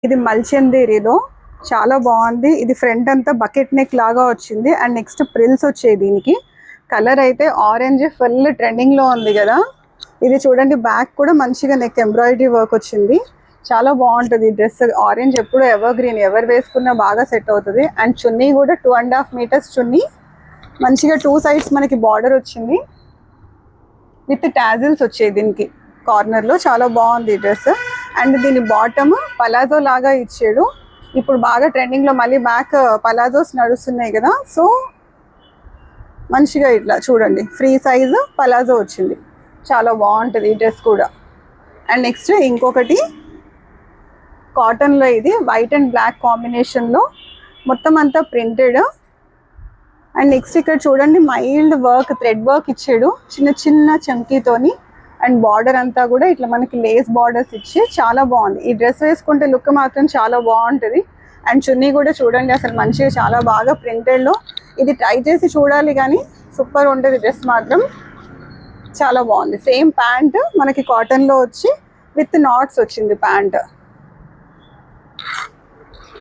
ఇది మల్చందేరిలో చాలా బాగుంది. ఇది ఫ్రంట్ అంతా బకెట్ నెక్ లాగా వచ్చింది అండ్ నెక్స్ట్ ప్రిల్స్ వచ్చాయి దీనికి. కలర్ అయితే ఆరెంజ్ ఫుల్ ట్రెండింగ్ లో ఉంది కదా. ఇది చూడండి బ్యాక్ కూడా మంచిగా నెక్ ఎంబ్రాయిడరీ వర్క్ వచ్చింది. చాలా బాగుంటుంది డ్రెస్. ఆరెంజ్ ఎప్పుడు ఎవర్ గ్రీన్, ఎవరు వేసుకున్నా బాగా సెట్ అవుతుంది. అండ్ చున్నీ కూడా 2.5 మీటర్స్ చున్నీ, మంచిగా 2 సైడ్స్ మనకి బార్డర్ వచ్చింది విత్ టాజిల్స్ వచ్చాయి దీనికి కార్నర్ లో. చాలా బాగుంది ఈ డ్రెస్. అండ్ దీని బాటమ్ పలాజో లాగా ఇచ్చాడు. ఇప్పుడు బాగా ట్రెండింగ్ లో మళ్ళీ బ్యాక్ పలాజోస్ నడుస్తున్నాయి కదా. సో మంచిగా ఇట్లా చూడండి ఫ్రీ సైజు పలాజో వచ్చింది. చాలా బాగుంటుంది ఈ డ్రెస్ కూడా. అండ్ నెక్స్ట్ ఇంకొకటి కాటన్లో, ఇది వైట్ అండ్ బ్లాక్ కాంబినేషన్లో మొత్తం అంతా ప్రింటెడ్. అండ్ నెక్స్ట్ ఇక్కడ చూడండి మైల్డ్ వర్క్, థ్రెడ్ వర్క్ ఇచ్చాడు చిన్న చిన్న చంకీతోని. అండ్ బార్డర్ అంతా కూడా ఇట్లా మనకి లేస్ బార్డర్స్ ఇచ్చి చాలా బాగుంది. ఈ డ్రెస్ వేసుకుంటే లుక్ మాత్రం చాలా బాగుంటుంది. అండ్ చున్నీ కూడా చూడండి అసలు మంచిగా చాలా బాగా ప్రింటెడ్లో. ఇది ట్రై చేసి చూడాలి కానీ సూపర్ ఉంటుంది డ్రెస్ మాత్రం. చాలా బాగుంది. సేమ్ ప్యాంట్ మనకి కాటన్లో వచ్చి విత్ నాట్స్ వచ్చింది ప్యాంట్.